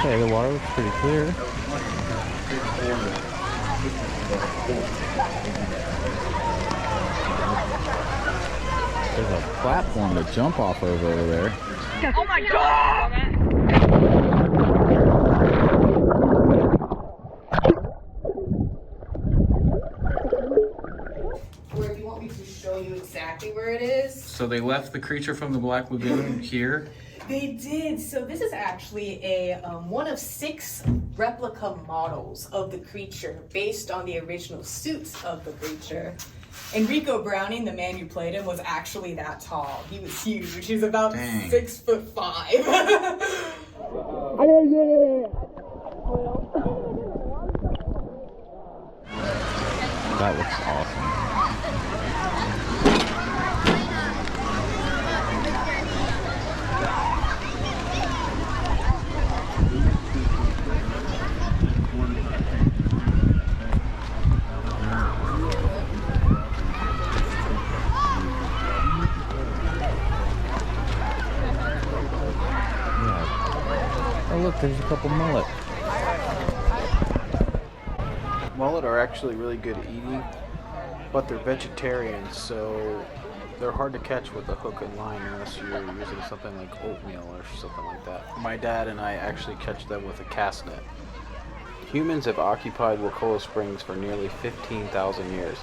Okay, the water looks pretty clear. There's a platform to jump off of over there. Oh my god! Where do you want me to show you exactly where it is? So they left the creature from the Black Lagoon here. They did. So this is actually a one of 6 replica models of the creature based on the original suits of the creature. Enrico Browning, the man who played him, was actually that tall. He was huge. He was about 6'5". That looks awesome. Oh look, there's a couple mullet. Mullet are actually really good at eating, but they're vegetarians, so they're hard to catch with a hook and line unless you're using something like oatmeal or something like that. My dad and I actually catch them with a cast net. Humans have occupied Wakulla Springs for nearly 15,000 years.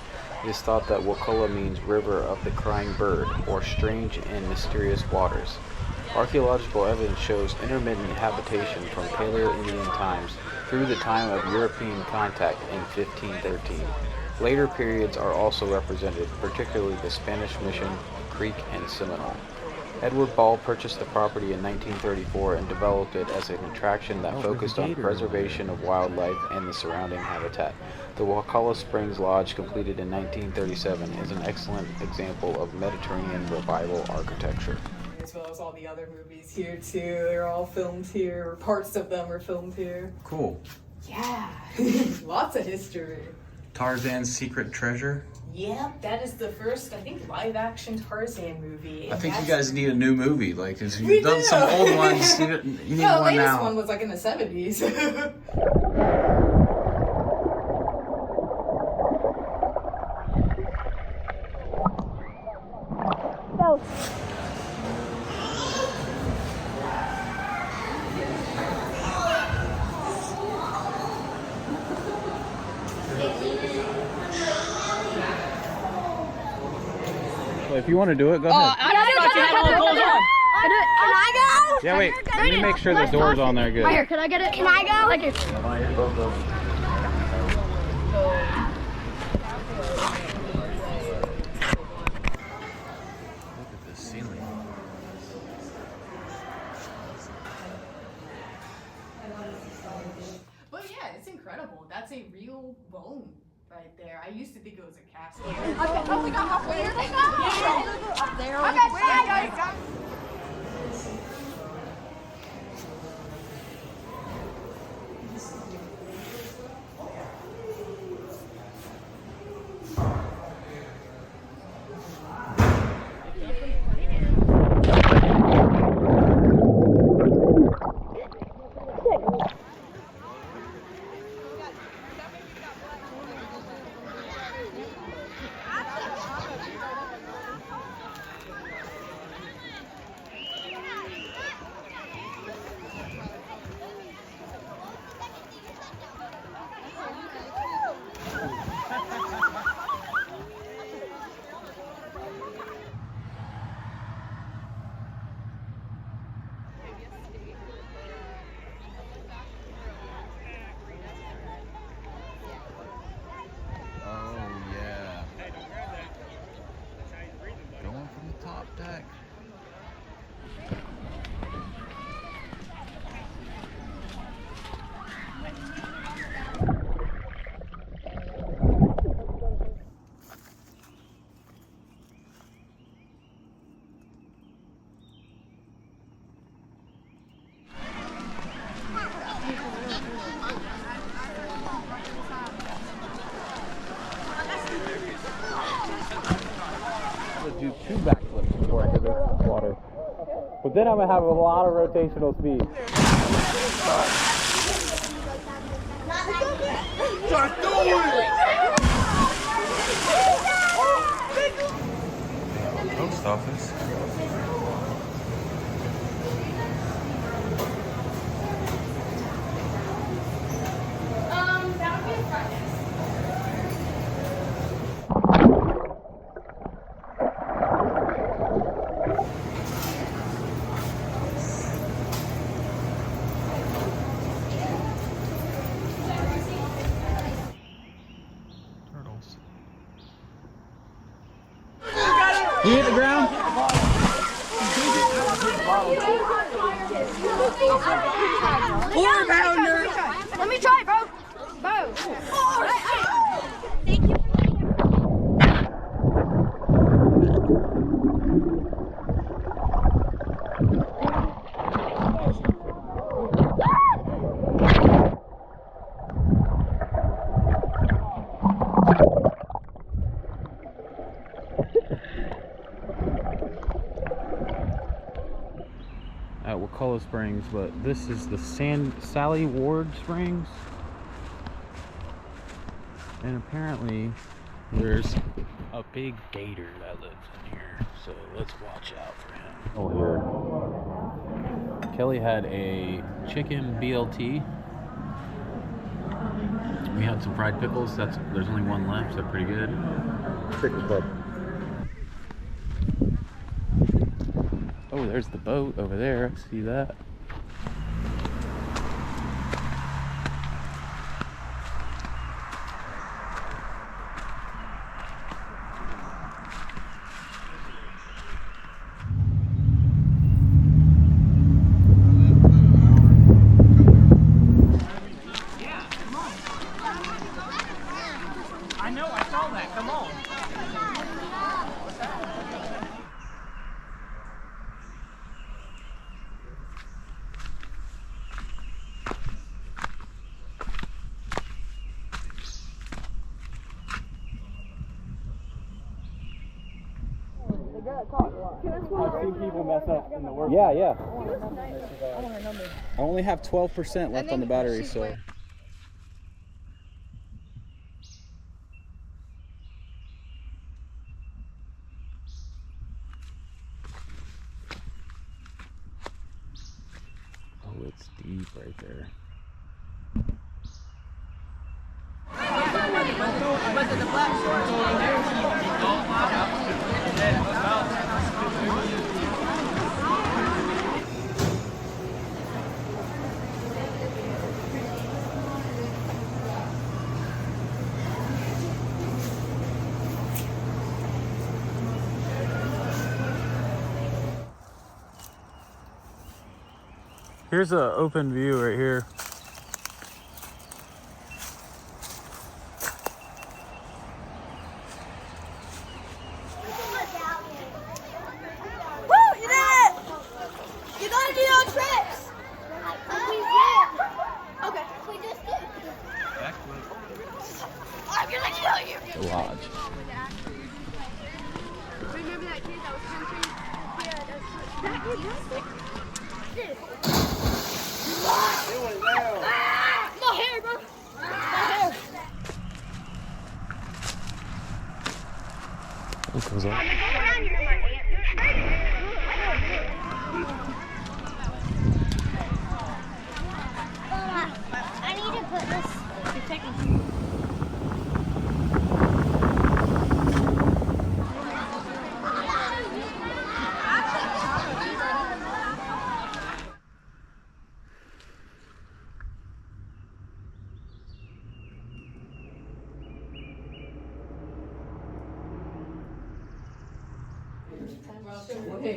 It is thought that Wakulla means river of the crying bird, or strange and mysterious waters. Archaeological evidence shows intermittent habitation from Paleo-Indian times through the time of European contact in 1513. Later periods are also represented, particularly the Spanish Mission, Creek, and Seminole. Edward Ball purchased the property in 1934 and developed it as an attraction that focused on preservation of wildlife and the surrounding habitat. The Wakulla Springs Lodge, completed in 1937, is an excellent example of Mediterranean revival architecture. As well as all the other movies here too. They're all filmed here, or parts of them are filmed here. Cool. Yeah, lots of history. Tarzan's Secret Treasure. Yep, that is the first, I think, live-action Tarzan movie. I think you guys need a new movie, like, because you've done some old ones, you need the one latest now. one was like in the 70s. No. Well, if you want to do it, go ahead. I thought you had all the clothes on. Can I go? Yeah, wait. Let me make sure the door's on there good. Right here, can I get it? Can I go? Thank you. Look at this ceiling. But yeah, it's incredible. That's a real bone right there. I used to think it was a cast. Okay, oh, we got halfway here. Yeah. Up there. Okay, where are you guys? Deck. Do 2 backflips before I hit the water. But then I'm going to have a lot of rotational speed. Post office. That would be a Friday. Turtles. You hit the ground? Let me try, bro. Bro. Thank you. At Wakulla Springs, but this is the Sally Ward Springs. And apparently there's a big gator that lives in here, so let's watch out for him. Oh, here. Kelly had a chicken BLT. We had some fried pickles. There's only one left, so pretty good. Pickles bud. Oh, there's the boat over there. I see that. I know, I saw that. Come on. I've seen people mess up in the work. Yeah. I only have 12% left on the battery, so. Oh, it's deep right there. Here's an open view right here. Woo! You did it! You gotta do those tricks! We did! Okay. We just did. I'm gonna kill you! The lodge. Remember that kid that was country? Yeah, that's that kid. My hair, bro! My hair! What goes on? I need to put this. You're taking.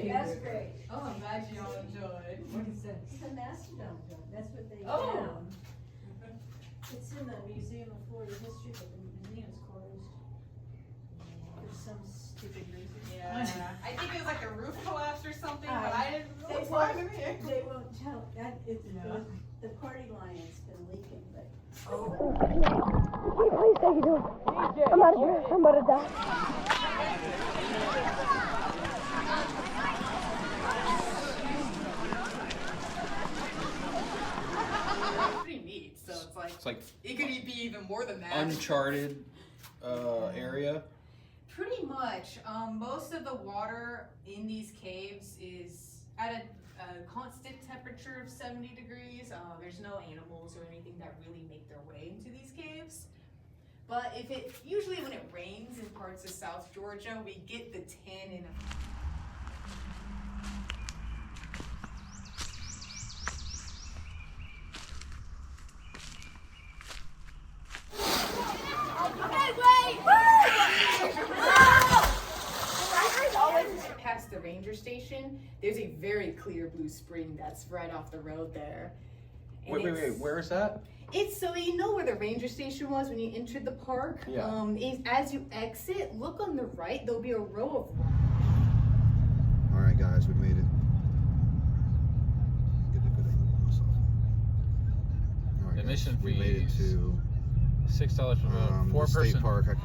That's great. Oh, I'm glad you all enjoyed. What is this? It's a mastodon dome. That's what they Oh. found. It's in the Museum of Florida History, but the museum's closed. For some stupid reason. Yeah. I think it was like a roof collapse or something, but I didn't know They what's won't, wrong with it. they won't tell, that, the party line's been leaking, but. Please take it to him. I'm out of here. I'm about to die. Pretty neat. So it's like like It could be even more than that. uncharted area. Pretty much. Most of the water in these caves is at a constant temperature of 70 degrees. There's no animals or anything that really make their way into these caves. But usually when it rains in parts of South Georgia, we get the 10 and past the ranger station, there's a very clear blue spring that's right off the road there. And Wait, where is that? So you know where the ranger station was when you entered the park? Yeah. As you exit, look on the right, there'll be a row of... All right, guys, we made it. Get a good angle on myself. All right, Admission guys, we made it fees. to $6 per the four state person. park.